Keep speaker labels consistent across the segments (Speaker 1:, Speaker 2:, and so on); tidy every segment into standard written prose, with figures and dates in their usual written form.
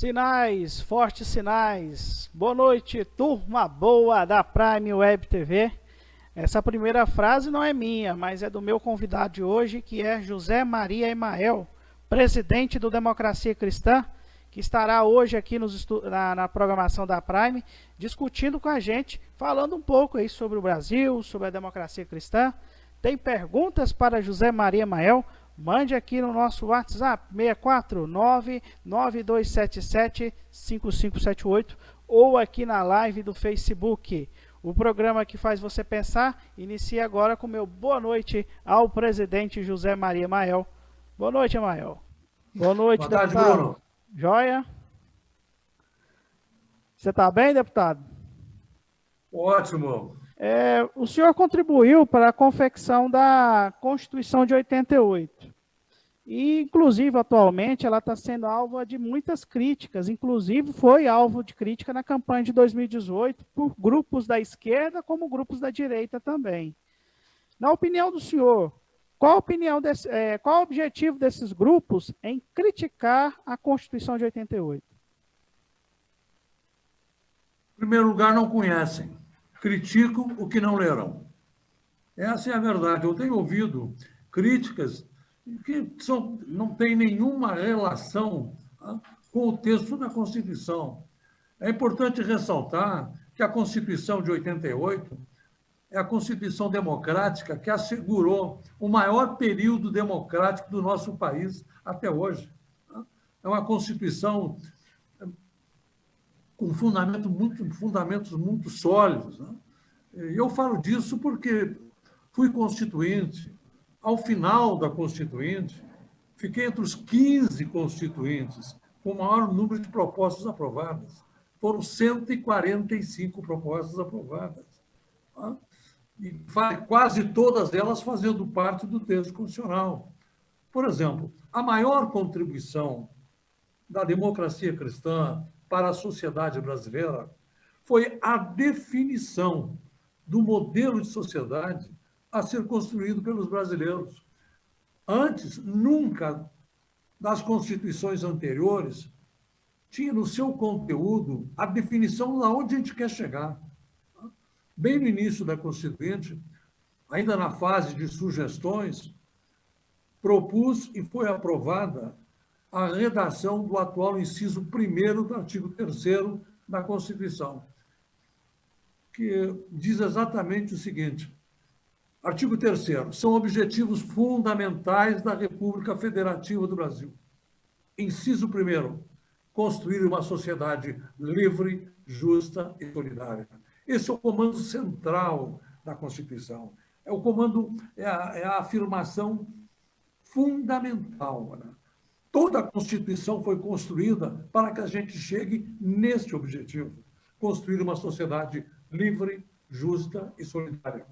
Speaker 1: Sinais, fortes sinais. Boa noite, turma boa da Prime Web TV. Essa primeira frase não é minha, mas é do meu convidado de hoje, que é José Maria Emael, presidente do Democracia Cristã, que estará hoje aqui na programação da Prime, discutindo com a gente, falando um pouco aí sobre o Brasil, sobre a democracia cristã. Tem perguntas para José Maria Emael? Mande aqui no nosso WhatsApp, 649-9277-5578, ou aqui na live do Facebook. O programa que faz você pensar inicia agora com meu boa noite ao presidente José Maria Emael. Boa noite, Emael. Boa noite,
Speaker 2: boa tarde,
Speaker 1: deputado.
Speaker 2: Bruno.
Speaker 1: Joia? Você está bem, deputado?
Speaker 2: Ótimo.
Speaker 1: O senhor contribuiu para a confecção da Constituição de 88. E, inclusive, atualmente, ela está sendo alvo de muitas críticas. Inclusive, foi alvo de crítica na campanha de 2018 por grupos da esquerda, como grupos da direita também. Na opinião do senhor, qual o objetivo desses grupos em criticar a Constituição de 88?
Speaker 2: Em primeiro lugar, não conhecem. Criticam o que não leram. Essa é a verdade. Eu tenho ouvido críticas que não têm nenhuma relação com o texto da Constituição. É importante ressaltar que a Constituição de 88 é a Constituição democrática que assegurou o maior período democrático do nosso país até hoje. É uma Constituição com fundamentos muito sólidos. Eu falo disso porque fui constituinte. Ao final da Constituinte, fiquei entre os 15 constituintes com o maior número de propostas aprovadas. Foram 145 propostas aprovadas. E quase todas elas fazendo parte do texto constitucional. Por exemplo, a maior contribuição da democracia cristã para a sociedade brasileira foi a definição do modelo de sociedade a ser construído pelos brasileiros. Antes, nunca, das constituições anteriores, tinha no seu conteúdo a definição de onde a gente quer chegar. Bem no início da Constituinte, ainda na fase de sugestões, propus e foi aprovada a redação do atual inciso 1º do artigo 3º da Constituição, que diz exatamente o seguinte: artigo 3º, são objetivos fundamentais da República Federativa do Brasil. Inciso 1º, construir uma sociedade livre, justa e solidária. Esse é o comando central da Constituição. É a afirmação fundamental. Toda a Constituição foi construída para que a gente chegue neste objetivo: construir uma sociedade livre, justa e solidária.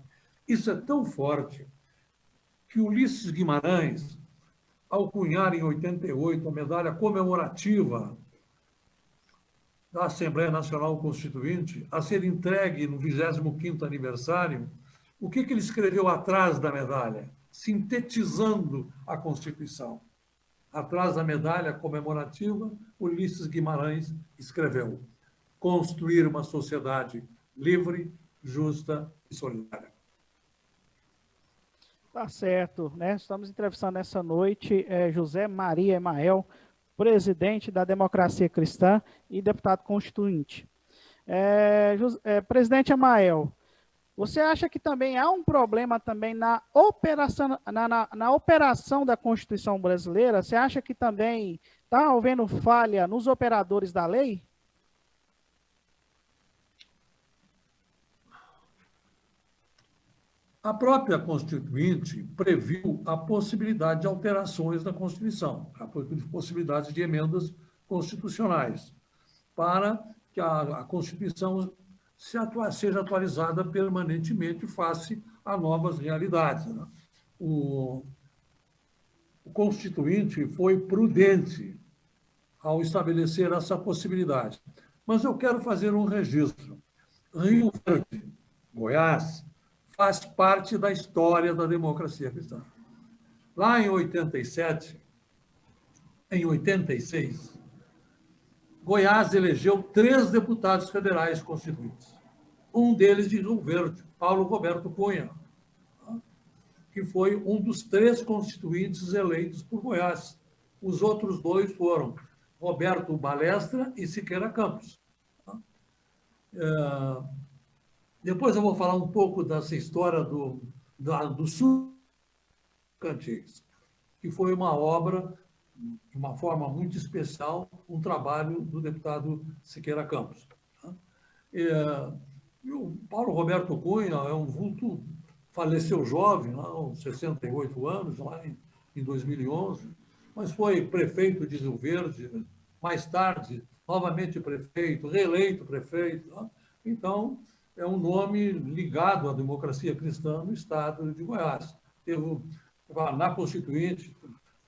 Speaker 2: Isso é tão forte que Ulisses Guimarães, ao cunhar em 88 a medalha comemorativa da Assembleia Nacional Constituinte, a ser entregue no 25º aniversário, o que ele escreveu atrás da medalha, sintetizando a Constituição? Atrás da medalha comemorativa, Ulisses Guimarães escreveu: construir uma sociedade livre, justa e solidária.
Speaker 1: Tá certo, né? Estamos entrevistando essa noite José Maria Emael, presidente da Democracia Cristã e deputado constituinte. Presidente Emael, você acha que também há um problema também na operação da Constituição brasileira? Você acha que também está havendo falha nos operadores da lei?
Speaker 2: A própria Constituinte previu a possibilidade de alterações na Constituição, a possibilidade de emendas constitucionais, para que a Constituição seja atualizada permanentemente face a novas realidades. O Constituinte foi prudente ao estabelecer essa possibilidade. Mas eu quero fazer um registro. Rio Verde, Goiás, faz parte da história da democracia cristã. Lá em 87, em 86, Goiás elegeu 3 deputados federais constituintes. Um deles de Rio Verde, Paulo Roberto Cunha, que foi um dos 3 constituintes eleitos por Goiás. Os outros 2 foram Roberto Balestra e Siqueira Campos. Depois eu vou falar um pouco dessa história do Sul Cantigas, que foi uma obra, de uma forma muito especial, um trabalho do deputado Siqueira Campos. E o Paulo Roberto Cunha é um vulto, faleceu jovem, aos 68 anos, lá em 2011, mas foi prefeito de Rio Verde, mais tarde, novamente prefeito, reeleito prefeito. Então, é um nome ligado à democracia cristã no estado de Goiás. Na Constituinte,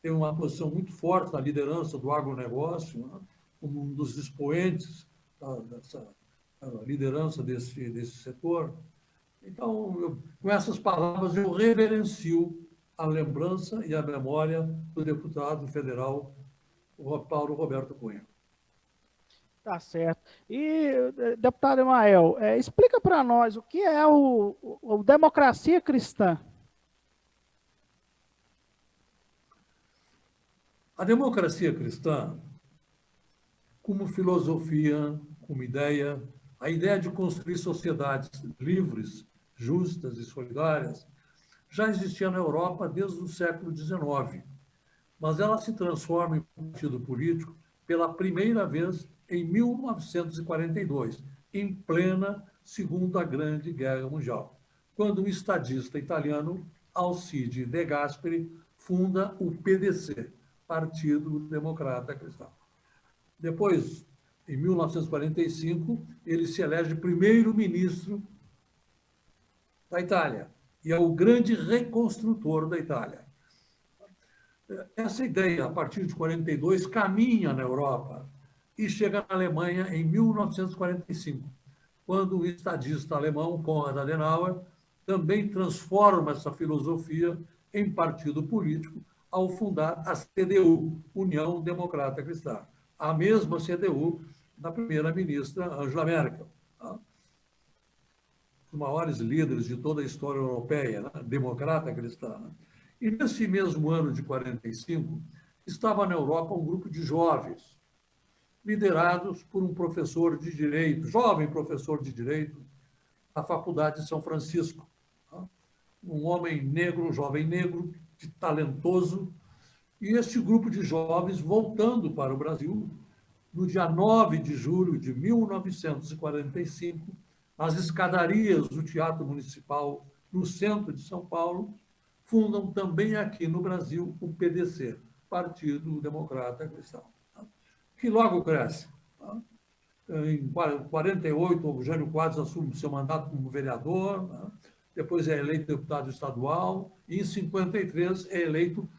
Speaker 2: teve uma posição muito forte na liderança do agronegócio, como um dos expoentes dessa liderança desse setor. Então, com essas palavras, eu reverencio a lembrança e a memória do deputado federal Paulo Roberto Cunha.
Speaker 1: Tá certo. E, deputado Emael, explica para nós o que é o democracia cristã.
Speaker 2: A democracia cristã, como filosofia, como ideia, a ideia de construir sociedades livres, justas e solidárias, já existia na Europa desde o século XIX, mas ela se transforma em partido político pela primeira vez em 1942, em plena Segunda Grande Guerra Mundial, quando o estadista italiano Alcide De Gasperi funda o PDC, Partido Democrata Cristão. Depois, em 1945, ele se elege primeiro-ministro da Itália e é o grande reconstrutor da Itália. Essa ideia, a partir de 42, caminha na Europa e chega na Alemanha em 1945, quando o estadista alemão Konrad Adenauer também transforma essa filosofia em partido político ao fundar a CDU, União Democrata Cristã, a mesma CDU da primeira-ministra Angela Merkel, os maiores líderes de toda a história europeia, democrata cristã. E nesse mesmo ano de 45, estava na Europa um grupo de jovens, liderados por um professor de direito, jovem professor de direito, da Faculdade de São Francisco. Um homem negro, um jovem negro, talentoso. E este grupo de jovens, voltando para o Brasil, no dia 9 de julho de 1945, nas escadarias do Teatro Municipal, no centro de São Paulo, fundam também aqui no Brasil o PDC, Partido Democrata Cristão, que logo cresce. Em 48, o Jânio Quadros assume seu mandato como vereador, depois é eleito deputado estadual, e em 53 é eleito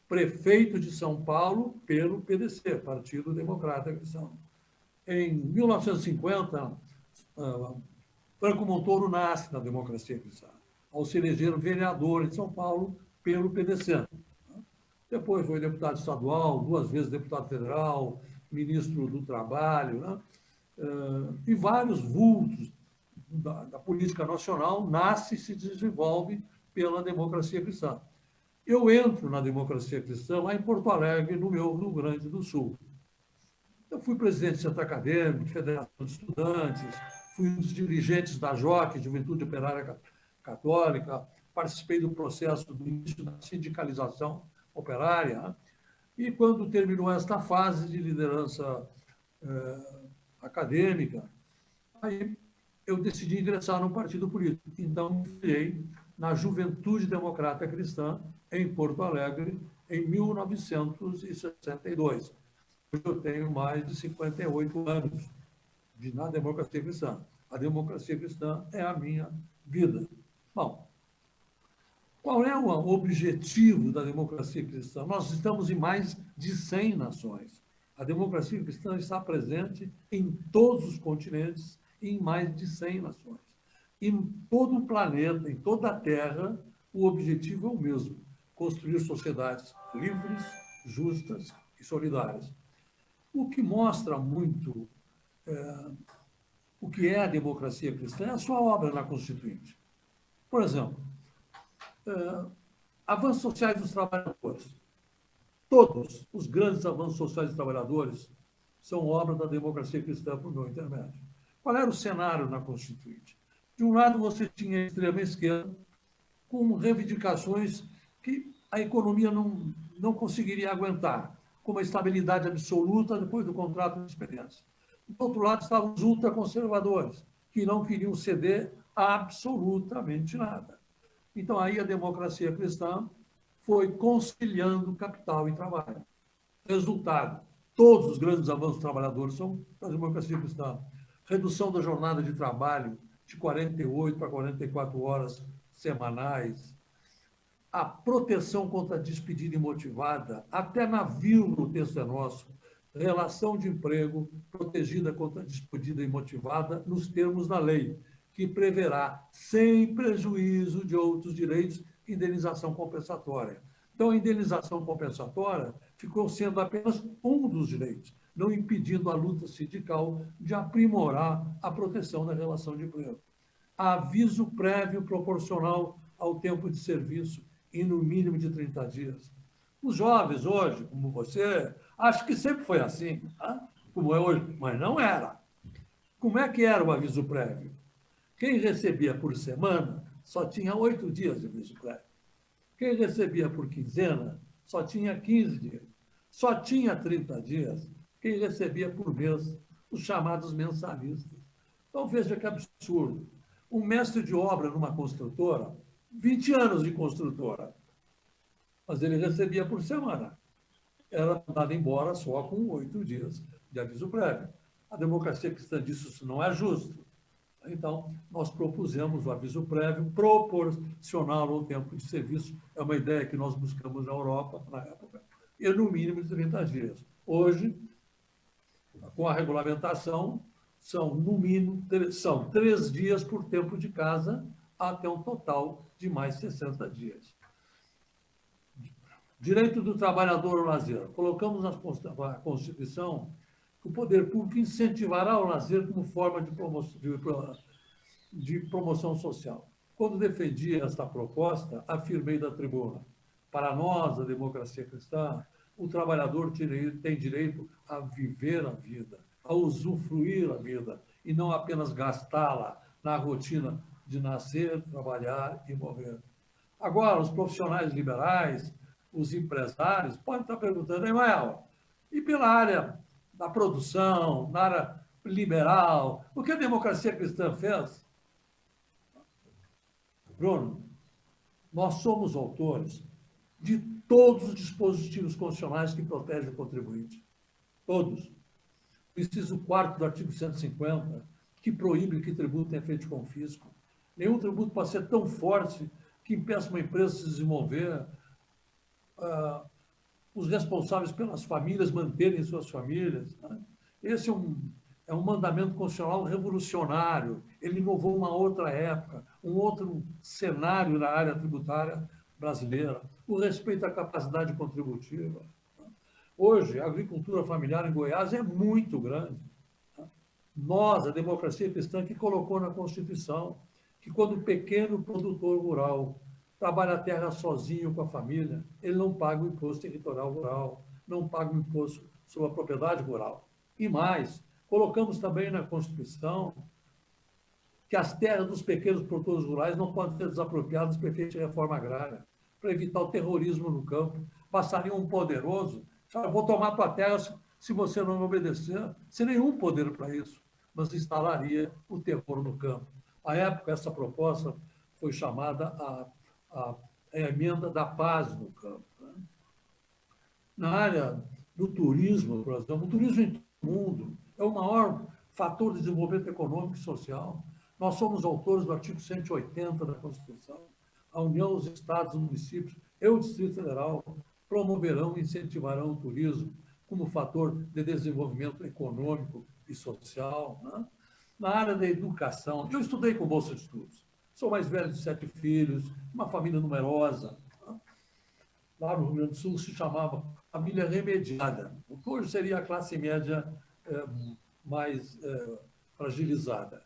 Speaker 2: prefeito de São Paulo pelo PDC, Partido Democrata Cristão. Em 1950, Franco Montoro nasce na democracia cristã, ao se eleger vereador em São Paulo pelo PDC. Depois foi deputado estadual, 2 vezes deputado federal, ministro do Trabalho, e vários vultos da política nacional nasce e se desenvolve pela democracia cristã. Eu entro na democracia cristã lá em Porto Alegre, no meu Rio Grande do Sul. Eu fui presidente do Centro Acadêmico, Federação de Estudantes, fui um dos dirigentes da JOC, Juventude Operária Católica, participei do processo do início da sindicalização operária, e quando terminou esta fase de liderança acadêmica, aí eu decidi ingressar num partido político. Então, filiei na Juventude Democrata Cristã, em Porto Alegre, em 1962. Hoje eu tenho mais de 58 anos na democracia cristã. A democracia cristã é a minha vida. Bom, qual é o objetivo da democracia cristã? Nós estamos em mais de 100 nações. A democracia cristã está presente em todos os continentes e em mais de 100 nações. Em todo o planeta, em toda a Terra, o objetivo é o mesmo: construir sociedades livres, justas e solidárias. O que mostra muito o que é a democracia cristã é a sua obra na Constituinte. Por exemplo, avanços sociais dos trabalhadores. Todos os grandes avanços sociais dos trabalhadores são obra da democracia cristã por meu intermédio. Qual era o cenário na Constituinte? De um lado, você tinha a extrema-esquerda, com reivindicações que a economia não conseguiria aguentar, como a estabilidade absoluta depois do contrato de experiência. Do outro lado, estavam os ultraconservadores, que não queriam ceder absolutamente nada. Então, aí a democracia cristã foi conciliando capital e trabalho. Resultado, todos os grandes avanços dos trabalhadores são da democracia cristã. Redução da jornada de trabalho de 48 para 44 horas semanais, a proteção contra a despedida imotivada, até na vírgula o texto é nosso, relação de emprego protegida contra a despedida imotivada nos termos da lei, que preverá, sem prejuízo de outros direitos, indenização compensatória. Então, a indenização compensatória ficou sendo apenas um dos direitos, não impedindo a luta sindical de aprimorar a proteção da relação de emprego. Aviso prévio proporcional ao tempo de serviço e no mínimo de 30 dias. Os jovens hoje, como você, acho que sempre foi assim, tá? Como é hoje, mas não era. Como é que era o aviso prévio? Quem recebia por semana só tinha 8 dias de aviso prévio. Quem recebia por quinzena só tinha 15 dias. Só tinha 30 dias quem recebia por mês, os chamados mensalistas. Então, veja que absurdo. Um mestre de obra numa construtora, 20 anos de construtora, mas ele recebia por semana. Era mandado embora só com 8 dias de aviso prévio. A democracia cristã disse que isso não é justo. Então, nós propusemos o aviso prévio proporcional ao tempo de serviço. É uma ideia que nós buscamos na Europa, na época, e no mínimo de 30 dias. Hoje, com a regulamentação, são, no mínimo, 3 dias por tempo de casa, até um total de mais 60 dias. Direito do trabalhador ao lazer. Colocamos na Constituição que o poder público incentivará o lazer como forma de promoção social. Quando defendi esta proposta, afirmei da tribuna: para nós, a democracia cristã, o trabalhador tem direito a viver a vida, a usufruir a vida, e não apenas gastá-la na rotina de nascer, trabalhar e morrer. Agora, os profissionais liberais, os empresários, podem estar perguntando: Emael, e pela área da produção, na área liberal, o que a democracia cristã fez? Bruno, nós somos autores de todos os dispositivos constitucionais que protegem o contribuinte. Todos. O inciso 4º do artigo 150, que proíbe que tributo tenha efeito de confisco. Nenhum tributo pode ser tão forte que impeça uma empresa de se desenvolver, os responsáveis pelas famílias manterem suas famílias. Né? Esse é um mandamento constitucional revolucionário. Ele inovou uma outra época, um outro cenário na área tributária brasileira. O respeito à capacidade contributiva. Hoje, a agricultura familiar em Goiás é muito grande. Nós, a democracia cristã, que colocou na Constituição que quando o pequeno produtor rural trabalha a terra sozinho com a família, ele não paga o imposto territorial rural, não paga o imposto sobre a propriedade rural. E mais, colocamos também na Constituição que as terras dos pequenos produtores rurais não podem ser desapropriadas para efeito de reforma agrária, para evitar o terrorismo no campo. Bastaria um poderoso: eu vou tomar tua terra se você não me obedecer, sem nenhum poder para isso, mas instalaria o terror no campo. À época, essa proposta foi chamada a emenda da paz no campo. Né? Na área do turismo, por exemplo, o turismo em todo o mundo é o maior fator de desenvolvimento econômico e social. Nós somos autores do artigo 180 da Constituição. A União, os Estados, os municípios e o Distrito Federal promoverão e incentivarão o turismo como fator de desenvolvimento econômico e social. Né? Na área da educação, eu estudei com bolsa de estudos. Sou mais velho de 7 filhos, uma família numerosa. Né? Lá no Rio Grande do Sul se chamava família remediada. que hoje seria a classe média mais fragilizada.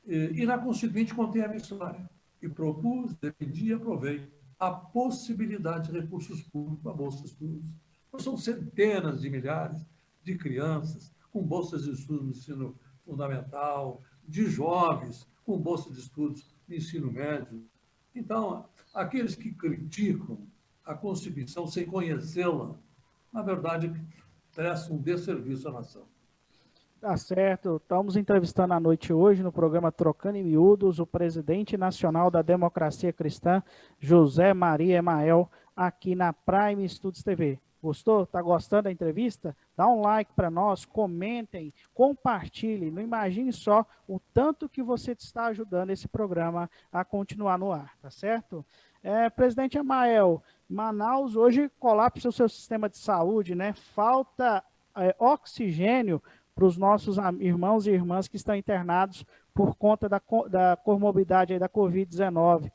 Speaker 2: E na Constituinte contém a minha história. E propus, defendi e aprovei a possibilidade de recursos públicos para bolsas de estudos. Então, são centenas de milhares de crianças com bolsas de estudos no ensino fundamental, de jovens com bolsas de estudos no ensino médio. Então, aqueles que criticam a Constituição sem conhecê-la, na verdade, prestam um desserviço à nação.
Speaker 1: Tá certo. Estamos entrevistando à noite hoje, no programa Trocando em Miúdos, o presidente nacional da Democracia Cristã, José Maria Emael, aqui na Prime Studios TV. Gostou? Está gostando da entrevista? Dá um like para nós, comentem, compartilhem. Não imagine só o tanto que você está ajudando esse programa a continuar no ar, tá certo? Presidente Emael, Manaus hoje colapsa o seu sistema de saúde, né? Falta oxigênio para os nossos irmãos e irmãs que estão internados por conta da comorbidade aí da Covid-19.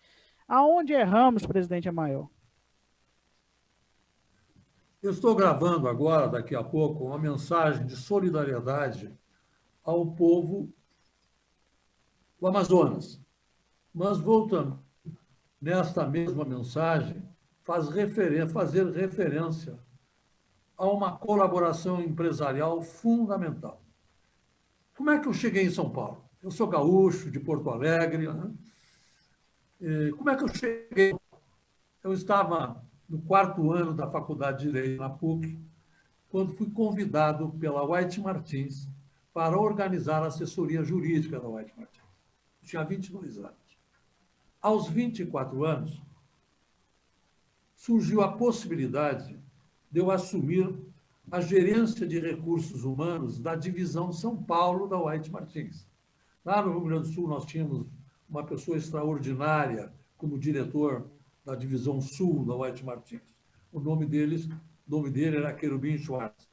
Speaker 1: Aonde erramos, presidente Emael?
Speaker 2: Eu estou gravando agora, daqui a pouco, uma mensagem de solidariedade ao povo do Amazonas. Mas, voltando, nesta mesma mensagem, fazer referência a uma colaboração empresarial fundamental. Como é que eu cheguei em São Paulo? Eu sou gaúcho, de Porto Alegre. Né? Como é que eu cheguei? Eu estava no 4º ano da Faculdade de Direito na PUC, quando fui convidado pela White Martins para organizar a assessoria jurídica da White Martins. Eu tinha 22 anos. Aos 24 anos, surgiu a possibilidade de eu assumir a gerência de recursos humanos da divisão São Paulo da White Martins. Lá no Rio Grande do Sul, nós tínhamos uma pessoa extraordinária como diretor da divisão Sul da White Martins. O nome dele era Querubim Schwartz.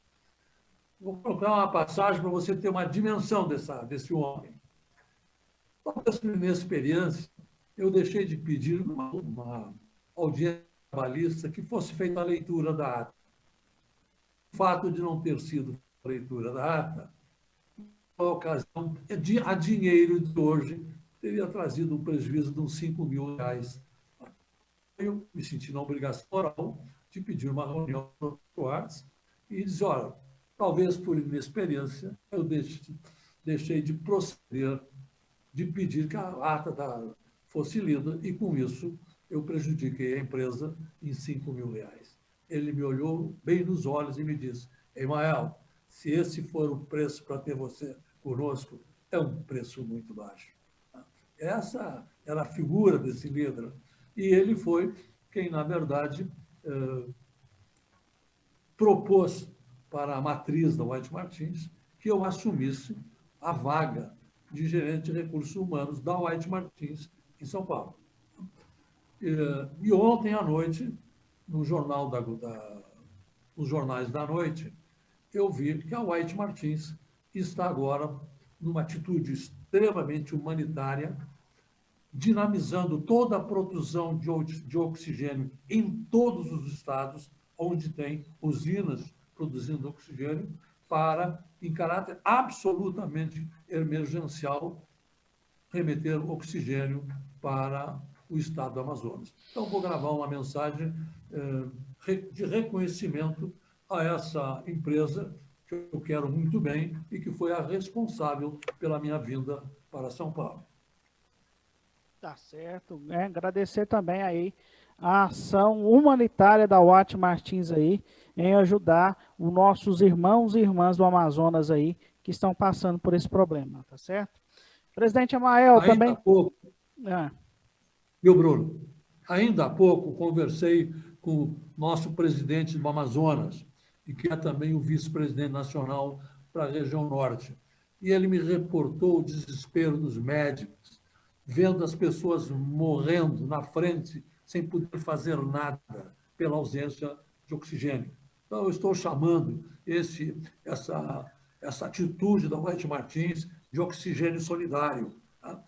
Speaker 2: Vou colocar uma passagem para você ter uma dimensão desse homem. Talvez por inexperiência, eu deixei de pedir uma audiência trabalhista que fosse feita a leitura da ata. O fato de não ter sido a leitura da ata, a ocasião, a dinheiro de hoje, teria trazido um prejuízo de uns 5 mil reais. Eu me senti na obrigação moral de pedir uma reunião com o Schwartz e dizer, olha, talvez por inexperiência, eu deixei de proceder, de pedir que a ata fosse lida, e com isso eu prejudiquei a empresa em 5 mil reais. Ele me olhou bem nos olhos e me disse, Emael, se esse for o preço para ter você conosco, é um preço muito baixo. Essa era a figura desse líder. E ele foi quem, na verdade, propôs para a matriz da White Martins que eu assumisse a vaga de gerente de recursos humanos da White Martins em São Paulo. E ontem à noite, nos jornais da noite, eu vi que a White Martins está agora numa atitude extremamente humanitária, dinamizando toda a produção de oxigênio em todos os estados onde tem usinas produzindo oxigênio, para, em caráter absolutamente emergencial, remeter oxigênio para o estado do Amazonas. Então, vou gravar uma mensagem de reconhecimento a essa empresa que eu quero muito bem e que foi a responsável pela minha vinda para São Paulo.
Speaker 1: Tá certo. Agradecer também aí a ação humanitária da White Martins aí em ajudar os nossos irmãos e irmãs do Amazonas aí que estão passando por esse problema, tá certo? Presidente Emael, também...
Speaker 2: Há pouco, Meu Bruno, ainda há pouco conversei com o nosso presidente do Amazonas, e que é também o vice-presidente nacional para a região norte. E ele me reportou o desespero dos médicos, vendo as pessoas morrendo na frente sem poder fazer nada pela ausência de oxigênio. Então, eu estou chamando essa atitude da White Martins de oxigênio solidário, tá?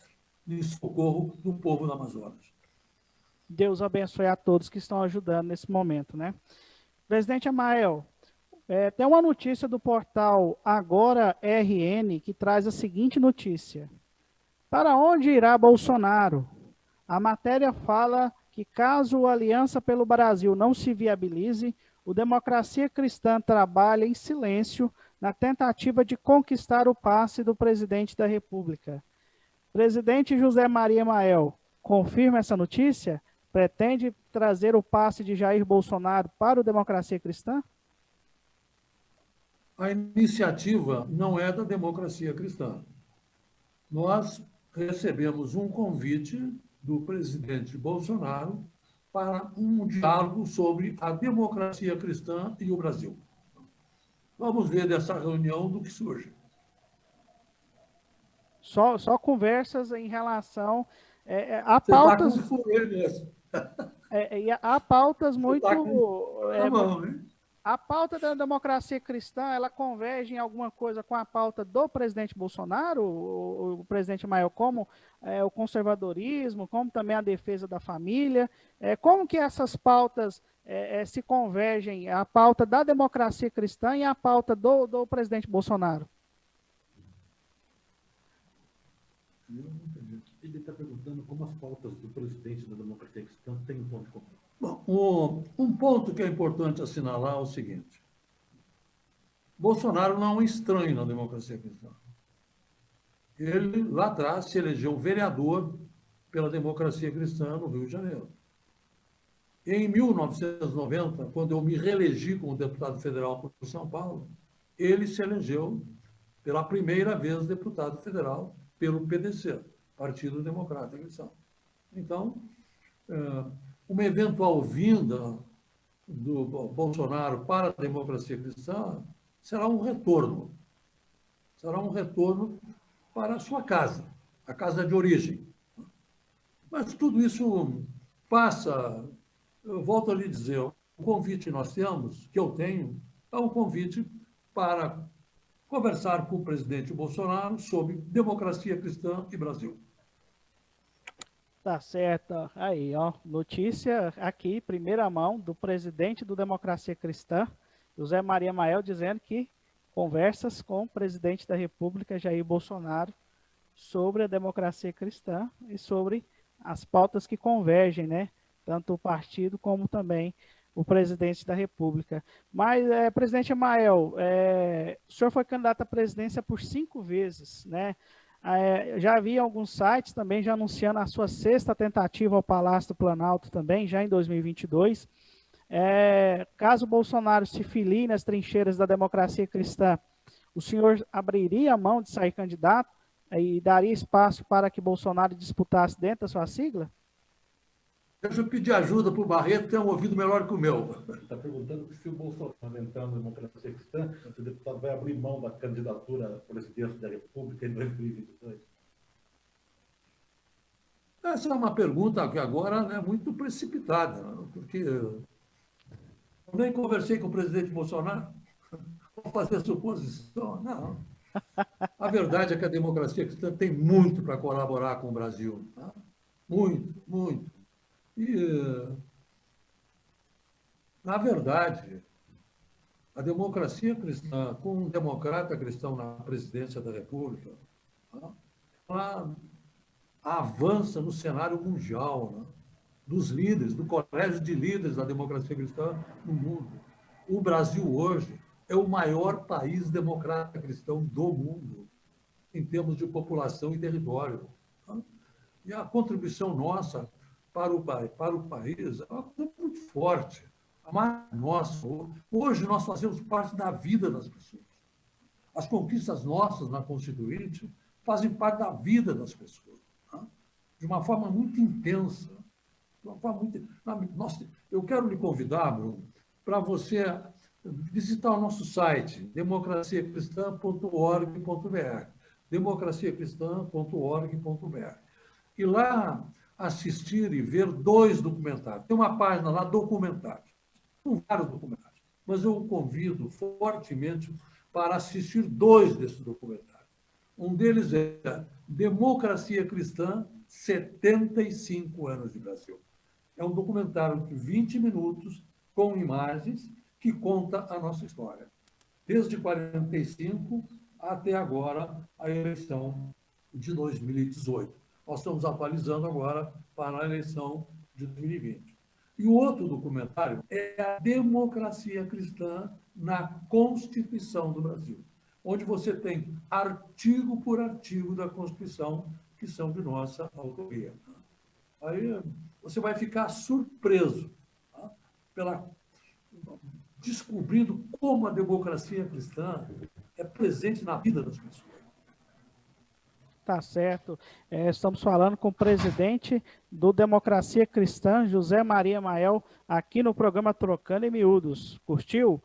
Speaker 2: Em socorro do povo do Amazonas.
Speaker 1: Deus abençoe a todos que estão ajudando nesse momento, né? Presidente Emael, Tem uma notícia do portal Agora RN que traz a seguinte notícia. Para onde irá Bolsonaro? A matéria fala que caso a Aliança pelo Brasil não se viabilize, o Democracia Cristã trabalha em silêncio na tentativa de conquistar o passe do presidente da República. Presidente José Maria Mael, confirma essa notícia? Pretende trazer o passe de Jair Bolsonaro para o Democracia Cristã?
Speaker 2: A iniciativa não é da Democracia Cristã. Nós recebemos um convite do presidente Bolsonaro para um diálogo sobre a democracia cristã e o Brasil. Vamos ver dessa reunião do que surge.
Speaker 1: Só conversas em relação a
Speaker 2: Você está
Speaker 1: pautas.
Speaker 2: com furor mesmo.
Speaker 1: Há pautas
Speaker 2: Você
Speaker 1: muito.
Speaker 2: está com na mão, né?
Speaker 1: A pauta da democracia cristã, ela converge em alguma coisa com a pauta do presidente Bolsonaro, o presidente Maio, como o conservadorismo, como também a defesa da família. Como que essas pautas se convergem, a pauta da democracia cristã e a pauta do presidente Bolsonaro?
Speaker 3: Ele está perguntando como as pautas do presidente da Democracia Cristã têm um ponto comum.
Speaker 2: Bom, um ponto que é importante assinalar é o seguinte: Bolsonaro não é um estranho na democracia cristã. Ele, lá atrás, se elegeu vereador pela democracia cristã no Rio de Janeiro. Em 1990, quando eu me reelegi como deputado federal por São Paulo, ele se elegeu pela primeira vez deputado federal pelo PDC, Partido Democrata Cristão. Então, uma eventual vinda do Bolsonaro para a democracia cristã será um retorno. Será um retorno para a sua casa, a casa de origem. Mas tudo isso passa, eu volto a lhe dizer, o convite que nós temos, que eu tenho, é um convite para conversar com o presidente Bolsonaro sobre democracia cristã e Brasil.
Speaker 1: Tá certo. Aí, ó, notícia aqui, primeira mão, do presidente do Democracia Cristã, José Maria Mael, dizendo que conversas com o presidente da República, Jair Bolsonaro, sobre a democracia cristã e sobre as pautas que convergem, né? Tanto o partido como também o presidente da República. Mas, presidente Mael, o senhor foi candidato à presidência por 5 vezes, né? Já havia alguns sites também já anunciando a sua 6ª tentativa ao Palácio do Planalto também, já em 2022. Caso Bolsonaro se filie nas trincheiras da democracia cristã, o senhor abriria a mão de sair candidato e daria espaço para que Bolsonaro disputasse dentro da sua sigla?
Speaker 2: Deixa eu pedir ajuda para o Barreto, tem um ouvido melhor que o meu.
Speaker 3: Está perguntando se o Bolsonaro entrar na Democracia Cristã, o deputado vai abrir mão da candidatura à presidência da República em 2022.
Speaker 2: Essa é uma pergunta que agora é muito precipitada, porque eu nem conversei com o presidente Bolsonaro, vou fazer suposição. Não. A verdade é que a democracia cristã tem muito para colaborar com o Brasil. Tá? Muito, muito. E, na verdade, a democracia cristã, com um democrata cristão na presidência da República, ela avança no cenário mundial, né? Dos líderes, do colégio de líderes da democracia cristã no mundo. O Brasil hoje é o maior país democrata cristão do mundo, em termos de população e território. Tá? E a contribuição nossa para o país é uma coisa muito forte. Nossa, hoje nós fazemos parte da vida das pessoas. As conquistas nossas na Constituinte fazem parte da vida das pessoas, tá? De uma forma muito intensa. De uma forma muito... Nossa, eu quero lhe convidar, Bruno, para você visitar o nosso site, democraciacristã.org.br, democraciacristã.org.br, e lá assistir e ver 2 documentários. Tem uma página lá, documentários. São vários documentários. Mas eu o convido fortemente para assistir 2 desses documentários. Um deles é Democracia Cristã, 75 anos de Brasil. É um documentário de 20 minutos, com imagens, que conta a nossa história. desde 45 até agora a eleição de 2018. Nós estamos atualizando agora para a eleição de 2020. E o outro documentário é a democracia cristã na Constituição do Brasil, onde você tem artigo por artigo da Constituição que são de nossa autoria. Aí você vai ficar surpreso, tá? Descobrindo como a democracia cristã é presente na vida das pessoas.
Speaker 1: Tá certo. Estamos falando com o presidente do Democracia Cristã, José Maria Mael, aqui no programa Trocando em Miúdos. Curtiu?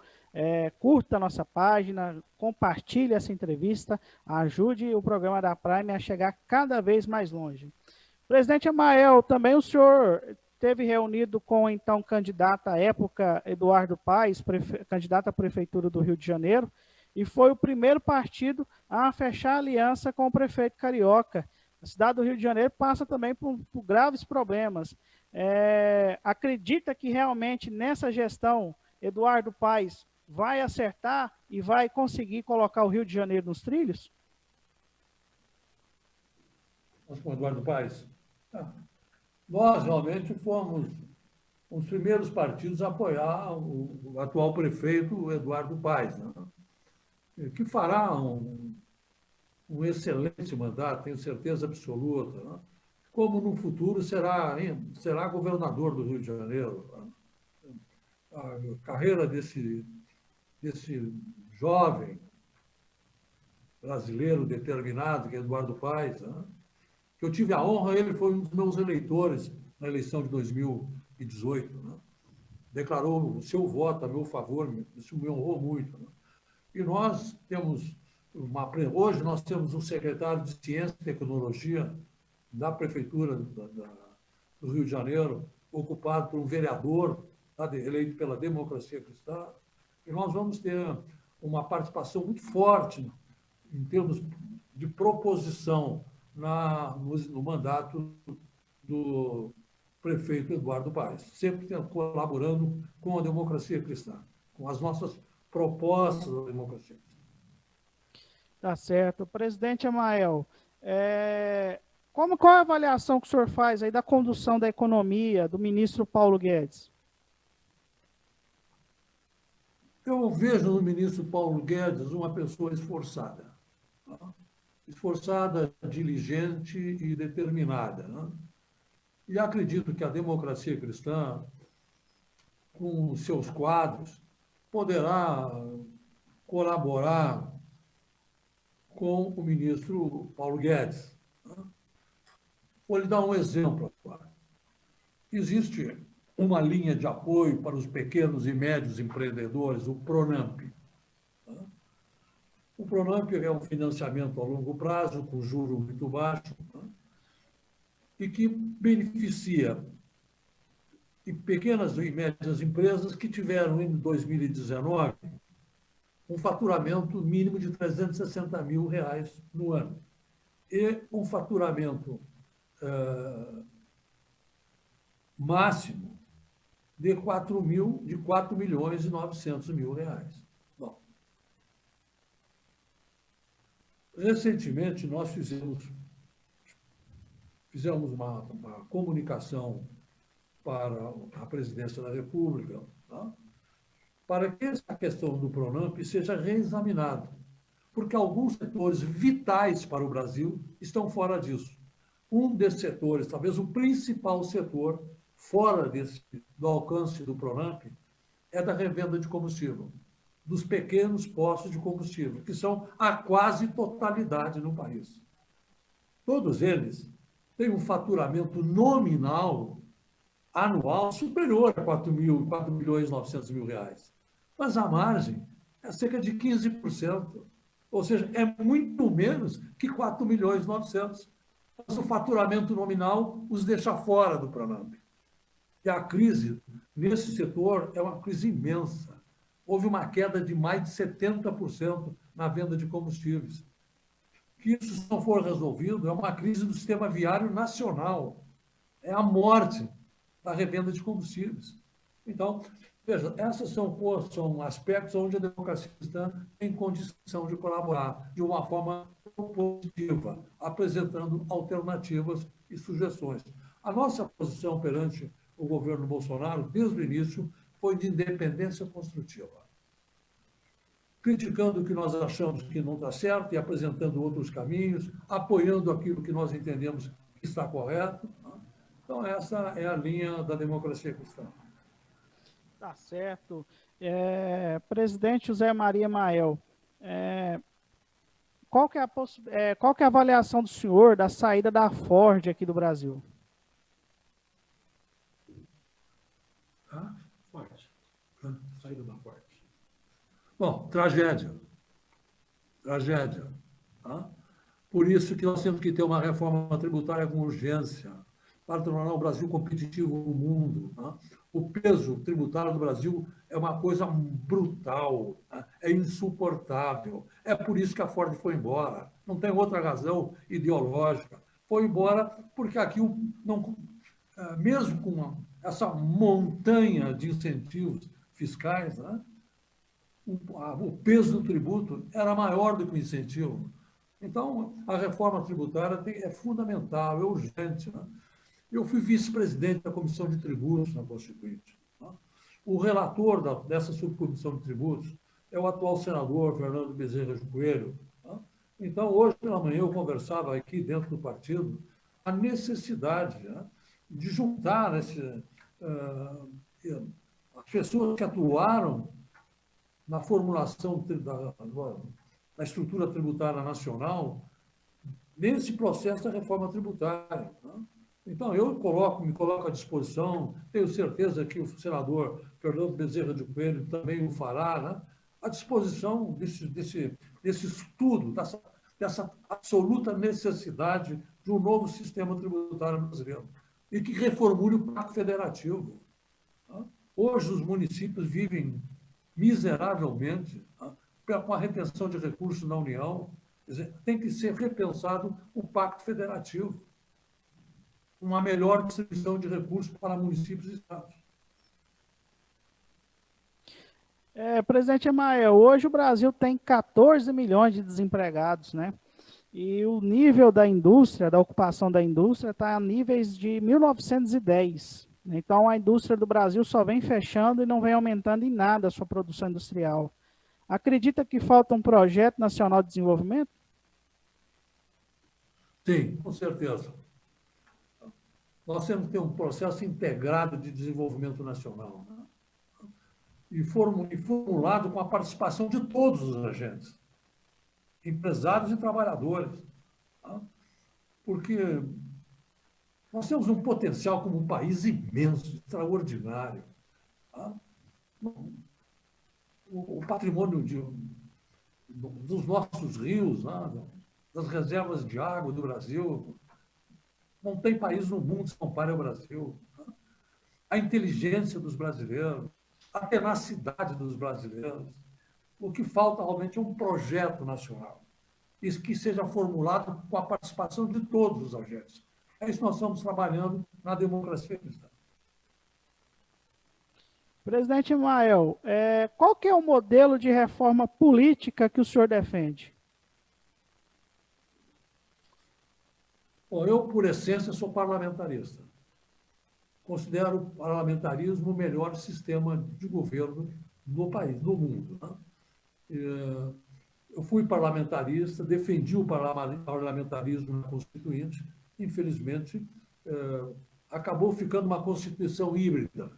Speaker 1: Curta a nossa página, compartilhe essa entrevista, ajude o programa da Prime a chegar cada vez mais longe. Presidente Mael, também o senhor esteve reunido com, então, candidato à época, Eduardo Paes, candidato à Prefeitura do Rio de Janeiro, e foi o primeiro partido a fechar aliança com o prefeito carioca. A cidade do Rio de Janeiro passa também por graves problemas. Acredita que realmente nessa gestão, Eduardo Paes vai acertar e vai conseguir colocar o Rio de Janeiro nos trilhos?
Speaker 2: Nós com o Eduardo Paes. Nós realmente fomos os primeiros partidos a apoiar o atual prefeito Eduardo Paes, né? Que fará um excelente mandato, tenho certeza absoluta, né? Como no futuro será governador do Rio de Janeiro. Né? A carreira desse jovem brasileiro determinado, que é Eduardo Paes, né? Que eu tive a honra, ele foi um dos meus eleitores na eleição de 2018. Né? Declarou o seu voto a meu favor, isso me honrou muito. Né? E nós temos hoje nós temos um secretário de Ciência e Tecnologia da Prefeitura do Rio de Janeiro, ocupado por um vereador eleito pela Democracia Cristã, e nós vamos ter uma participação muito forte em termos de proposição no mandato do prefeito Eduardo Paes, sempre colaborando com a Democracia Cristã, com as nossas propostas da democracia cristã.
Speaker 1: Tá certo. Presidente Amael, qual a avaliação que o senhor faz aí da condução da economia do ministro Paulo Guedes?
Speaker 2: Eu vejo no ministro Paulo Guedes uma pessoa esforçada. Tá? Esforçada, diligente e determinada. Né? E acredito que a democracia cristã, com os seus quadros, poderá colaborar com o ministro Paulo Guedes. Vou lhe dar um exemplo agora. Existe uma linha de apoio para os pequenos e médios empreendedores, o Pronamp. O Pronamp é um financiamento a longo prazo, com juro muito baixo, e que beneficia pequenas e médias empresas que tiveram, em 2019, um faturamento mínimo de R$360 mil no ano e um faturamento máximo de R$4.900.000. Bom, recentemente nós fizemos uma comunicação para a presidência da República, tá? Para que essa questão do Pronamp seja reexaminada, porque alguns setores vitais para o Brasil estão fora disso. Um desses setores, talvez o principal setor fora do alcance do Pronamp, é da revenda de combustível, dos pequenos postos de combustível, que são a quase totalidade no país. Todos eles têm um faturamento nominal anual superior a R$4.900.000. Mas a margem é cerca de 15%. Ou seja, é muito menos que R$4.900.000. Mas o faturamento nominal os deixa fora do Pronamp. E a crise nesse setor é uma crise imensa. Houve uma queda de mais de 70% na venda de combustíveis. Que isso, se não for resolvido, é uma crise do sistema viário nacional. É a morte da revenda de combustíveis. Então, Veja, esses são aspectos onde a democracia cristã tem condição de colaborar de uma forma positiva, apresentando alternativas e sugestões. A nossa posição perante o governo Bolsonaro, desde o início, foi de independência construtiva, criticando o que nós achamos que não está certo e apresentando outros caminhos, apoiando aquilo que nós entendemos que está correto. Então, essa é a linha da democracia cristã.
Speaker 1: Tá certo. Presidente José Maria Mael, qual que é a avaliação do senhor da saída da Ford aqui do Brasil?
Speaker 3: Forte. Saída da Ford.
Speaker 2: Bom, tragédia. Tragédia. Tá? Por isso que nós temos que ter uma reforma tributária com urgência, para tornar o Brasil competitivo no mundo. Tá? O peso tributário do Brasil é uma coisa brutal, tá? É insuportável. É por isso que a Ford foi embora. Não tem outra razão ideológica. Foi embora porque aqui, mesmo com essa montanha de incentivos fiscais, né? O peso do tributo era maior do que o incentivo. Então, a reforma tributária é fundamental, é urgente. Né? Eu fui vice-presidente da Comissão de Tributos na Constituinte. Né? O relator dessa subcomissão de tributos é o atual senador Fernando Bezerra de Coelho. Né? Então, hoje pela manhã, eu conversava aqui dentro do partido a necessidade, né, de juntar as pessoas que atuaram na formulação da estrutura tributária nacional, nesse processo da reforma tributária. Né? Então, eu me coloco à disposição, tenho certeza que o senador Fernando Bezerra de Coelho também o fará, né? À disposição desse estudo, dessa absoluta necessidade de um novo sistema tributário brasileiro, e que reformule o Pacto Federativo. Né? Hoje, os municípios vivem miseravelmente, com a retenção de recursos na União. Quer dizer, tem que ser repensado o Pacto Federativo, uma melhor distribuição de recursos para municípios e estados.
Speaker 1: Presidente Emael, hoje o Brasil tem 14 milhões de desempregados, né? E o nível da indústria, da ocupação da indústria, está a níveis de 1910. Então, a indústria do Brasil só vem fechando e não vem aumentando em nada a sua produção industrial. Acredita que falta um projeto nacional de desenvolvimento?
Speaker 2: Sim, com certeza. Nós temos que ter um processo integrado de desenvolvimento nacional, né? E formulado com a participação de todos os agentes, empresários e trabalhadores. Tá? Porque nós temos um potencial como um país imenso, extraordinário. Tá? O patrimônio dos nossos rios, né? Das reservas de água do Brasil, não tem país no mundo que se compare ao Brasil. Tá? A inteligência dos brasileiros, a tenacidade dos brasileiros. O que falta realmente é um projeto nacional, isso que seja formulado com a participação de todos os agentes. É isso que nós estamos trabalhando na democracia cristã.
Speaker 1: Presidente Mael, qual que é o modelo de reforma política que o senhor defende?
Speaker 2: Bom, eu, por essência, sou parlamentarista. Considero o parlamentarismo o melhor sistema de governo no país, no mundo. Né? Eu fui parlamentarista, defendi o parlamentarismo na Constituinte. Infelizmente, acabou ficando uma Constituição híbrida.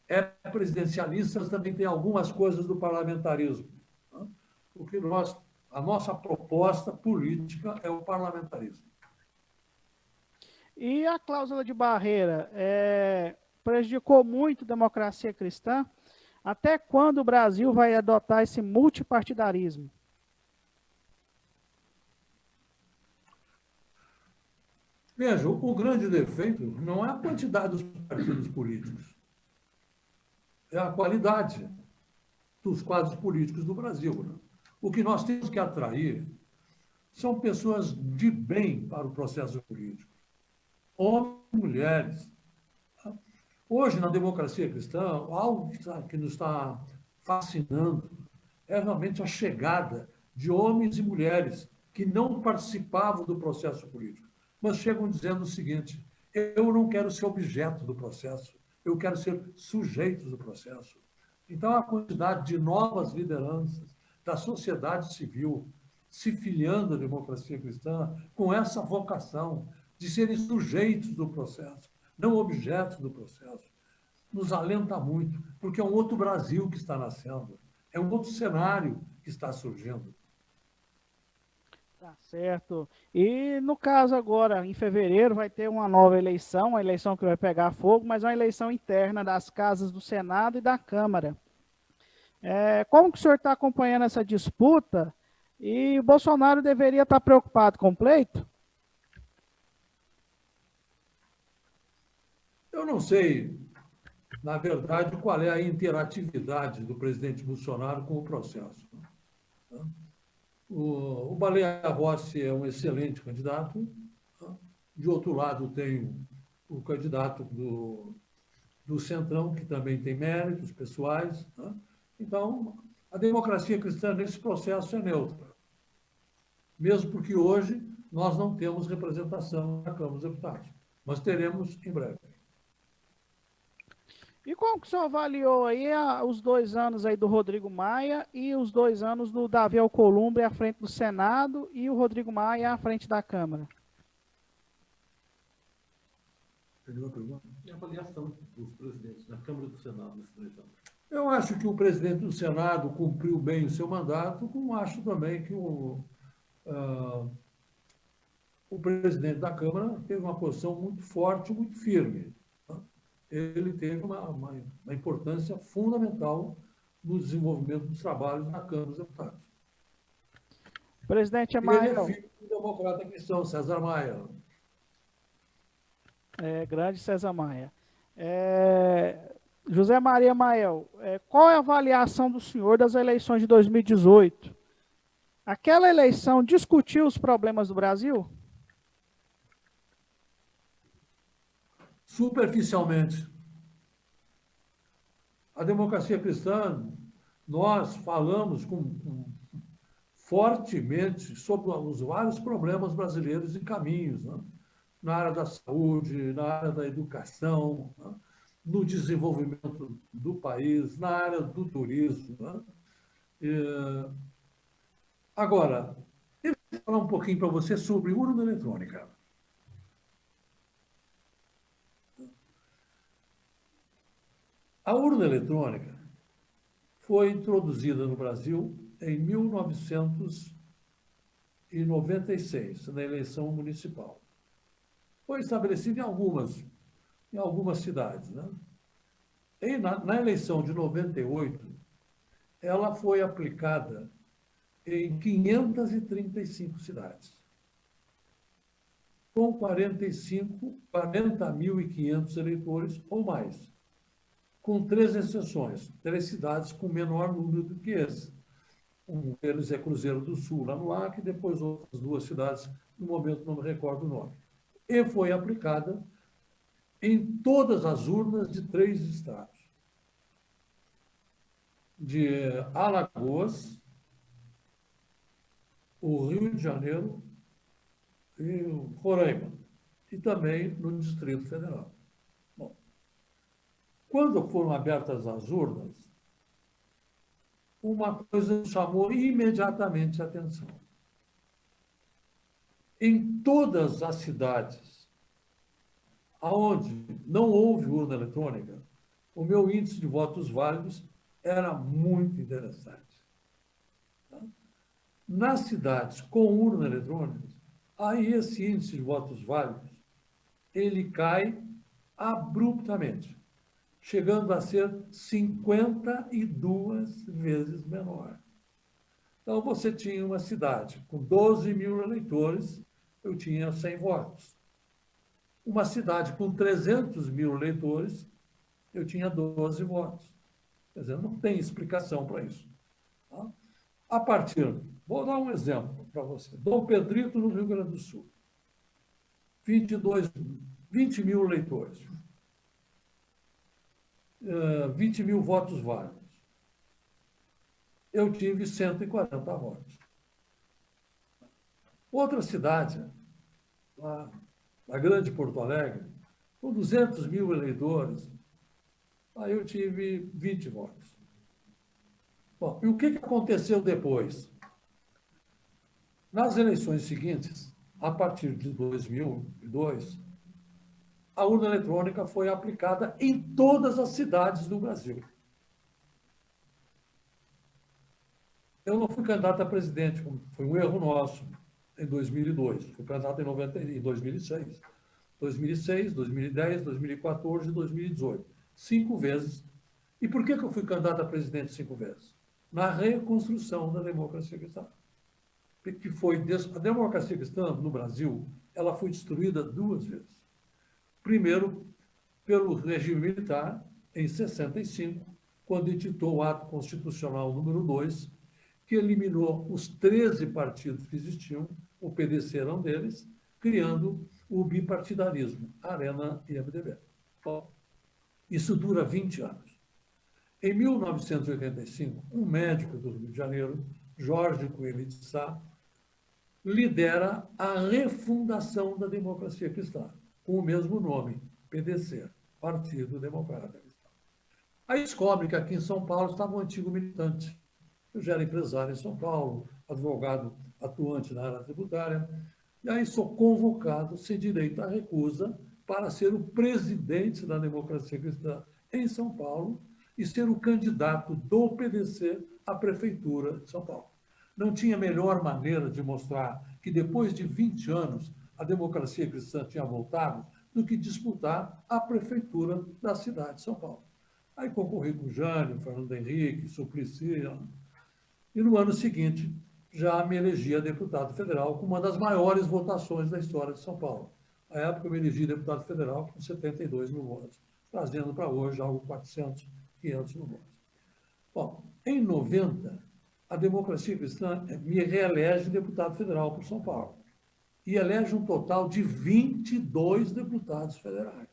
Speaker 2: É presidencialista, mas também tem algumas coisas do parlamentarismo. Né? Porque a nossa proposta política é o parlamentarismo.
Speaker 1: E a cláusula de barreira prejudicou muito a democracia cristã? Até quando o Brasil vai adotar esse multipartidarismo?
Speaker 2: Veja, o grande defeito não é a quantidade dos partidos políticos, é a qualidade dos quadros políticos do Brasil. Né? O que nós temos que atrair são pessoas de bem para o processo político. Homens e mulheres. Hoje, na democracia cristã, algo que nos está fascinando é realmente a chegada de homens e mulheres que não participavam do processo político, mas chegam dizendo o seguinte: eu não quero ser objeto do processo, eu quero ser sujeito do processo. Então, a quantidade de novas lideranças da sociedade civil se filiando à democracia cristã com essa vocação de serem sujeitos do processo, não objetos do processo, nos alenta muito, porque é um outro Brasil que está nascendo, é um outro cenário que está surgindo.
Speaker 1: Tá certo. E no caso agora, em fevereiro, vai ter uma nova eleição, uma eleição que vai pegar fogo, mas é uma eleição interna das casas do Senado e da Câmara. Como que o senhor está acompanhando essa disputa? E o Bolsonaro deveria estar preocupado com o pleito?
Speaker 2: Eu não sei, na verdade, qual é a interatividade do presidente Bolsonaro com o processo. O Baleia Rossi é um excelente candidato. De outro lado, tem o candidato do Centrão, que também tem méritos pessoais. Então, a democracia cristã nesse processo é neutra. Mesmo porque hoje nós não temos representação na Câmara dos Deputados, mas teremos em breve.
Speaker 1: E como que o senhor avaliou aí os 2 anos aí do Rodrigo Maia e os 2 anos do Davi Alcolumbre à frente do Senado e o Rodrigo Maia à frente da Câmara?
Speaker 3: E a avaliação dos presidentes da Câmara e do Senado nesse 2 anos?
Speaker 2: Eu acho que o presidente do Senado cumpriu bem o seu mandato, como acho também que o presidente da Câmara teve uma posição muito forte, muito firme. Ele teve uma importância fundamental no desenvolvimento dos trabalhos na Câmara dos Deputados.
Speaker 1: Presidente
Speaker 2: Ele é
Speaker 1: Amael,
Speaker 2: filho do democrata cristão, César Maia.
Speaker 1: grande César Maia. José Maria Mael, qual é a avaliação do senhor das eleições de 2018? Aquela eleição discutiu os problemas do Brasil?
Speaker 2: Superficialmente. A democracia cristã, nós falamos fortemente sobre os vários problemas brasileiros e caminhos, né? Na área da saúde, na área da educação, né? No desenvolvimento do país, na área do turismo. Né? Agora, eu vou falar um pouquinho para você sobre urna eletrônica. A urna eletrônica foi introduzida no Brasil em 1996, na eleição municipal. Foi estabelecida em algumas cidades. Né? E na eleição de 98, ela foi aplicada em 535 cidades, com 40.500 eleitores ou mais, com 3 exceções, 3 cidades com menor número do que esse. Um deles é Cruzeiro do Sul, lá no Acre, e depois outras 2 cidades, no momento não me recordo o nome. E foi aplicada em todas as urnas de 3 estados. De Alagoas, o Rio de Janeiro e o Roraima, e também no Distrito Federal. Bom, quando foram abertas as urnas, uma coisa chamou imediatamente a atenção. Em todas as cidades onde não houve urna eletrônica, o meu índice de votos válidos era muito interessante. Nas cidades com urna eletrônica, aí esse índice de votos válidos, ele cai abruptamente, chegando a ser 52 vezes menor. Então, você tinha uma cidade com 12 mil eleitores, eu tinha 100 votos. Uma cidade com 300 mil eleitores, eu tinha 12 votos. Quer dizer, não tem explicação para isso. Tá? A partir, vou dar um exemplo para você. Dom Pedrito, no Rio Grande do Sul. 20 mil eleitores. 20 mil votos válidos. Eu tive 140 votos. Outra cidade, lá, a Grande Porto Alegre, com 200 mil eleitores, aí eu tive 20 votos. Bom, e o que aconteceu depois? Nas eleições seguintes, a partir de 2002, a urna eletrônica foi aplicada em todas as cidades do Brasil. Eu não fui candidato a presidente, foi um erro nosso, em 2002. Fui candidato em 2006. 2006, 2010, 2014 e 2018. 5 vezes. E por que eu fui candidato a presidente 5 vezes? Na reconstrução da democracia cristã. Que foi, a democracia cristã no Brasil, ela foi destruída 2 vezes. Primeiro, pelo regime militar, em 65, quando editou o ato constitucional número 2, que eliminou os 13 partidos que existiam, o PDC era um deles, criando o bipartidarismo, Arena e MDB. Bom, isso dura 20 anos. Em 1985, um médico do Rio de Janeiro, Jorge Coelho de Sá, lidera a refundação da democracia cristã, com o mesmo nome, PDC, Partido Democrata Cristão. Aí descobre que aqui em São Paulo estava um antigo militante. Eu já era empresário em São Paulo, advogado atuante na área tributária, e aí sou convocado, sem direito à recusa, para ser o presidente da democracia cristã em São Paulo e ser o candidato do PDC à prefeitura de São Paulo. Não tinha melhor maneira de mostrar que, depois de 20 anos, a democracia cristã tinha voltado do que disputar a prefeitura da cidade de São Paulo. Aí concorri com Jânio, Fernando Henrique, Suplicy. E no ano seguinte, já me elegia deputado federal com uma das maiores votações da história de São Paulo. Na época, eu me elegi deputado federal com 72 mil votos, trazendo para hoje algo 400, 500 mil votos. Bom, em 90, a democracia cristã me reelege deputado federal por São Paulo e elege um total de 22 deputados federais.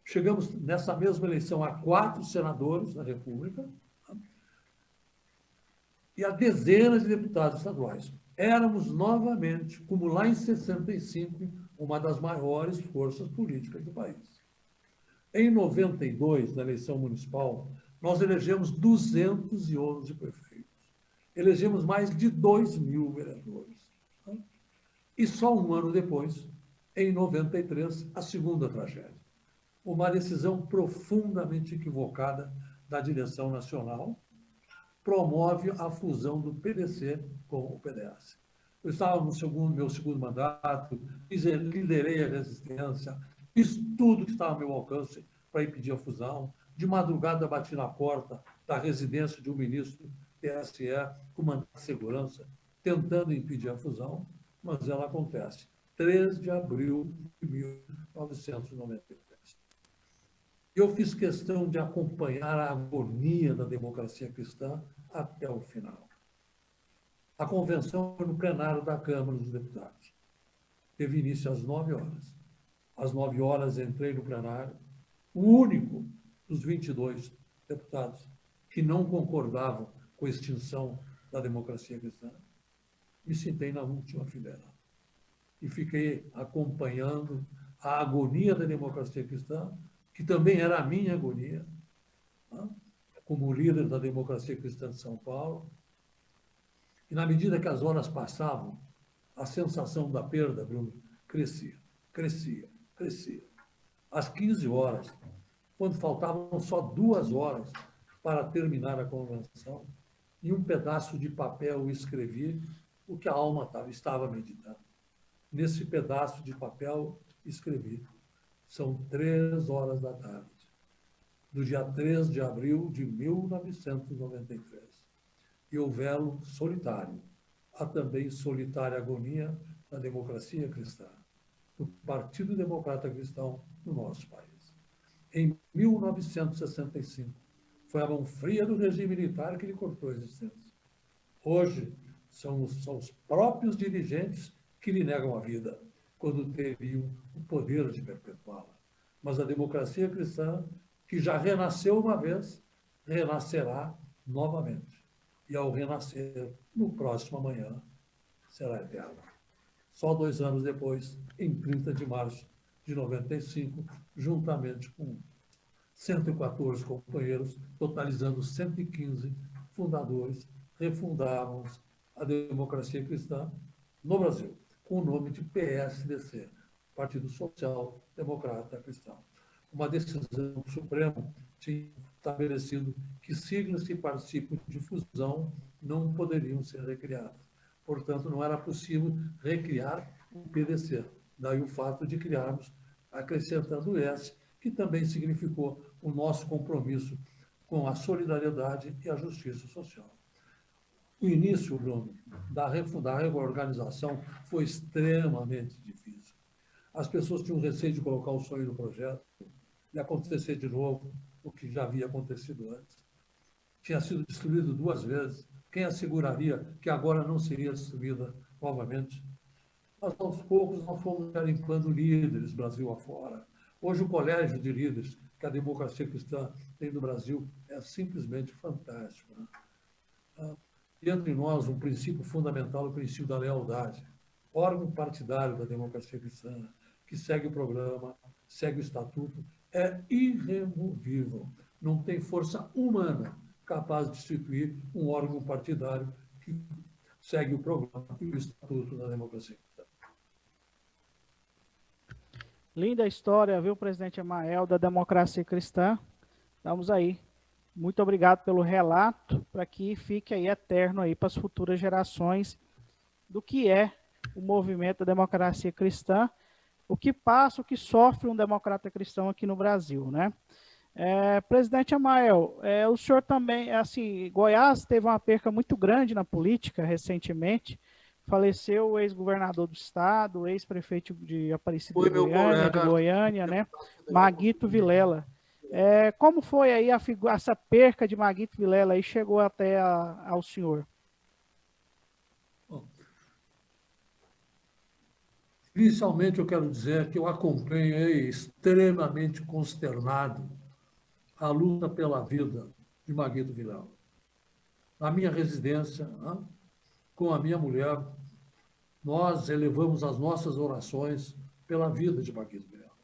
Speaker 2: Chegamos, nessa mesma eleição, a 4 senadores da República e a dezenas de deputados estaduais. Éramos novamente, como lá em 65, uma das maiores forças políticas do país. Em 92, na eleição municipal, nós elegemos 211 prefeitos. Elegemos mais de 2 mil vereadores. E só um ano depois, em 93, a segunda tragédia. Uma decisão profundamente equivocada da direção nacional promove a fusão do PDC com o PDS. Eu estava no meu segundo mandato, liderei a resistência, fiz tudo que estava ao meu alcance para impedir a fusão. De madrugada, bati na porta da residência de um ministro TSE com mandato de segurança, tentando impedir a fusão, mas ela acontece. 3 de abril de 1993. Eu fiz questão de acompanhar a agonia da democracia cristã até o final. A convenção foi no plenário da Câmara dos Deputados. Teve início às 9 horas. Às 9 horas entrei no plenário, o único dos 22 deputados que não concordavam com a extinção da democracia cristã. Me sentei na última fileira e fiquei acompanhando a agonia da democracia cristã, que também era a minha agonia, como líder da democracia cristã de São Paulo. E na medida que as horas passavam, a sensação da perda, Bruno, crescia. Às 15 horas, quando faltavam só 2 horas para terminar a convenção, em um pedaço de papel eu escrevi o que a alma estava meditando. Nesse pedaço de papel, escrevi: são 3 horas da tarde, do dia 3 de abril de 1993. E eu velo solitário, a também solitária agonia da democracia cristã, do Partido Democrata Cristão no nosso país. Em 1965, foi a mão fria do regime militar que lhe cortou a existência. Hoje, são os próprios dirigentes que lhe negam a vida, quando teriam o poder de perpetuá-la. Mas a democracia cristã que já renasceu uma vez, renascerá novamente. E ao renascer, no próximo amanhã, será eterno. Só 2 anos depois, em 30 de março de 95, juntamente com 114 companheiros, totalizando 115 fundadores, refundávamos a democracia cristã no Brasil, com o nome de PSDC, Partido Social Democrata Cristão. Uma decisão do Supremo tinha estabelecido que siglas que participam de fusão não poderiam ser recriadas. Portanto, não era possível recriar o PDC. Daí o fato de criarmos, acrescentando o S, que também significou o nosso compromisso com a solidariedade e a justiça social. O início, Bruno, da reorganização foi extremamente difícil. As pessoas tinham receio de colocar o sonho no projeto e acontecer de novo o que já havia acontecido antes. Tinha sido destruído 2 vezes. Quem asseguraria que agora não seria destruída novamente? Mas, aos poucos, nós fomos garimpando líderes Brasil afora. Hoje, o colégio de líderes que a democracia cristã tem no Brasil é simplesmente fantástico. Né? E entre nós, um princípio fundamental, o princípio da lealdade. Órgão partidário da democracia cristã, que segue o programa, segue o estatuto, é irremovível. Não tem força humana capaz de instituir um órgão partidário que segue o programa e o estatuto da democracia cristã.
Speaker 1: Linda história, viu, presidente Amael, da democracia cristã. Estamos aí. Muito obrigado pelo relato, para que fique aí eterno aí para as futuras gerações do que é o movimento da democracia cristã, o que passa, o que sofre um democrata cristão aqui no Brasil, né? Presidente Amael, o senhor também, assim, Goiás teve uma perca muito grande na política recentemente. Faleceu o ex-governador do estado, o ex-prefeito de Aparecida de Goiânia, né? Maguito Vilela. Como foi aí essa perca de Maguito Vilela e chegou até ao senhor?
Speaker 2: Inicialmente, eu quero dizer que eu acompanhei extremamente consternado a luta pela vida de Maguito Vilela. Na minha residência, né, com a minha mulher, nós elevamos as nossas orações pela vida de Maguito Vilela.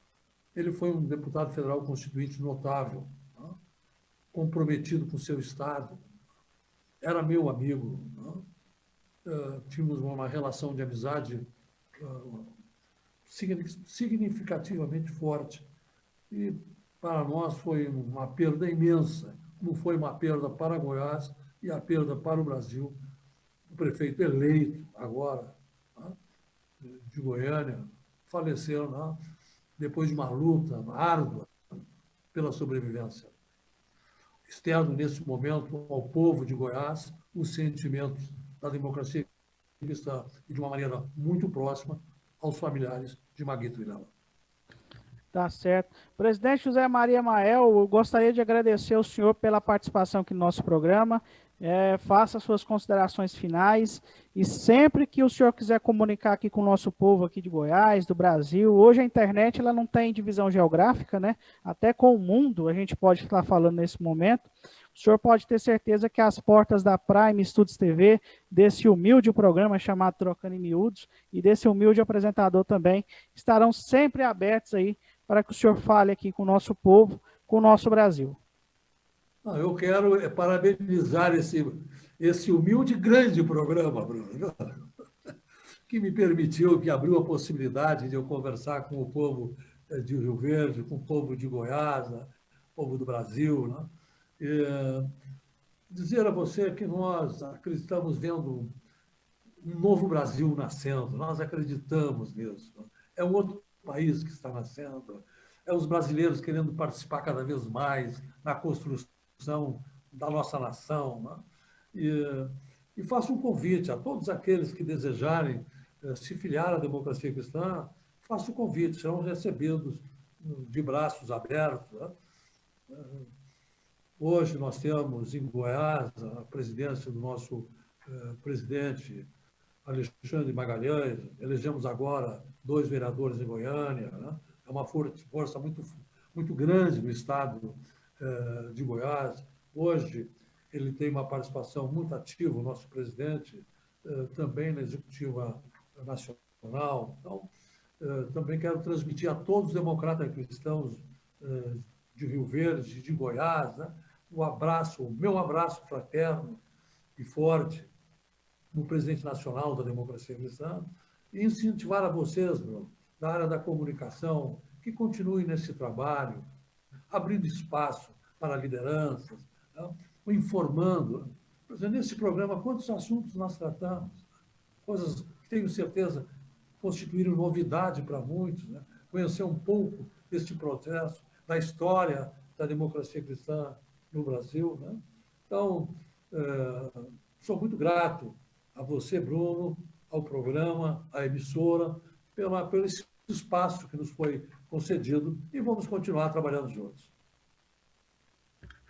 Speaker 2: Ele foi um deputado federal constituinte notável, né, comprometido com o seu Estado, era meu amigo, né, tínhamos uma relação de amizade significativamente forte. E para nós foi uma perda imensa, como foi uma perda para Goiás e a perda para o Brasil. O prefeito eleito agora, né, de Goiânia, faleceu, né, depois de uma luta árdua pela sobrevivência. Externo, nesse momento, ao povo de Goiás, os sentimentos da democracia cristã e, de uma maneira muito próxima, aos familiares de Maguito Vilela.
Speaker 1: Tá certo. Presidente José Maria Mael, eu gostaria de agradecer ao senhor pela participação aqui no nosso programa. Faça suas considerações finais e sempre que o senhor quiser comunicar aqui com o nosso povo aqui de Goiás, do Brasil, hoje a internet ela não tem divisão geográfica, né? Até com o mundo a gente pode estar falando nesse momento. O senhor pode ter certeza que as portas da Prime Studios TV, desse humilde programa chamado Trocando em Miúdos e desse humilde apresentador também, estarão sempre abertos aí para que o senhor fale aqui com o nosso povo, com o nosso Brasil.
Speaker 2: Eu quero parabenizar esse humilde grande programa, Bruno, que me permitiu, que abriu a possibilidade de eu conversar com o povo de Rio Verde, com o povo de Goiás, né, o povo do Brasil, né? Dizer a você que nós acreditamos vendo um novo Brasil nascendo, nós acreditamos nisso. Né? É um outro país que está nascendo, é os brasileiros querendo participar cada vez mais na construção da nossa nação. Né? E faço um convite a todos aqueles que desejarem se filiar à democracia cristã, faço o convite, serão recebidos de braços abertos. Né? Hoje nós temos em Goiás a presidência do nosso presidente Alexandre Magalhães, elegemos agora 2 vereadores em Goiânia, né? É uma força muito muito grande no estado de Goiás. Hoje, ele tem uma participação muito ativa, o nosso presidente, também na Executiva Nacional. Então, também quero transmitir a todos os democratas cristãos de Rio Verde, de Goiás, né, o meu abraço fraterno e forte no presidente nacional da Democracia Cristã, e incentivar a vocês, Bruno, da área da comunicação, que continuem nesse trabalho, abrindo espaço para lideranças, né, informando. Por exemplo, nesse programa, quantos assuntos nós tratamos? Coisas que tenho certeza constituíram novidade para muitos, né? Conhecer um pouco deste processo, da história da democracia cristã no Brasil, né? Então, sou muito grato a você, Bruno, ao programa, à emissora, pelo esse espaço que nos foi concedido, e vamos continuar trabalhando juntos.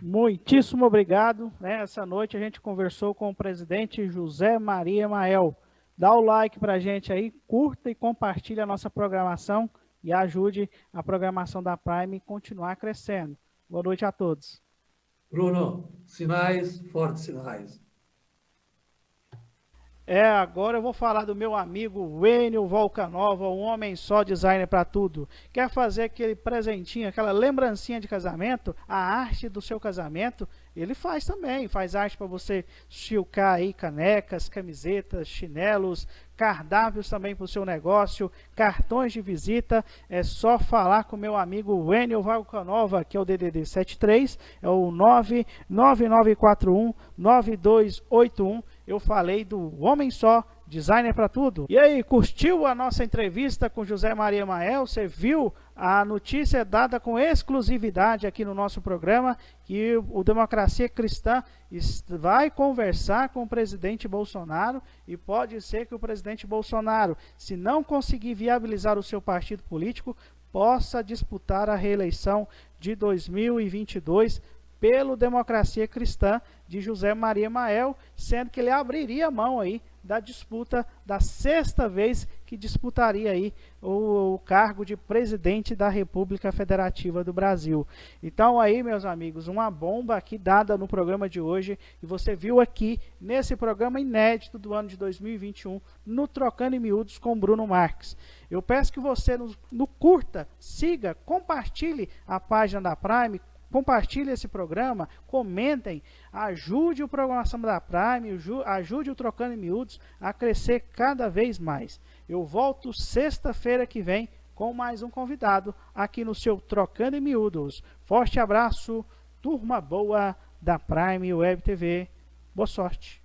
Speaker 1: Muitíssimo obrigado. Essa noite a gente conversou com o presidente José Maria Mael. Dá o like para a gente aí, curta e compartilhe a nossa programação e ajude a programação da Prime a continuar crescendo. Boa noite a todos.
Speaker 2: Bruno, sinais, fortes sinais.
Speaker 1: Agora eu vou falar do meu amigo Wênio Volcanova, um homem só, designer para tudo. Quer fazer aquele presentinho, aquela lembrancinha de casamento, a arte do seu casamento? Ele faz também, faz arte para você chilcar aí canecas, camisetas, chinelos, cardápios também para o seu negócio, cartões de visita. É só falar com meu amigo Wênio Volcanova, que é o DDD 73, é o 99941-9281. Eu falei do homem só, designer para tudo. E aí, curtiu a nossa entrevista com José Maria Mael? Você viu a notícia dada com exclusividade aqui no nosso programa, que o Democracia Cristã vai conversar com o presidente Bolsonaro, e pode ser que o presidente Bolsonaro, se não conseguir viabilizar o seu partido político, possa disputar a reeleição de 2022 pelo Democracia Cristã de José Maria Mael, sendo que ele abriria mão aí da disputa da sexta vez que disputaria aí o cargo de presidente da República Federativa do Brasil. Então aí, meus amigos, uma bomba aqui dada no programa de hoje, e você viu aqui nesse programa inédito do ano de 2021, no Trocando em Miúdos com Bruno Marques. Eu peço que você no curta, siga, compartilhe a página da Prime, compartilhe esse programa, comentem, ajude o Programação da Prime, ajude o Trocando em Miúdos a crescer cada vez mais. Eu volto sexta-feira que vem com mais um convidado aqui no seu Trocando em Miúdos. Forte abraço, turma boa da Prime Web TV. Boa sorte.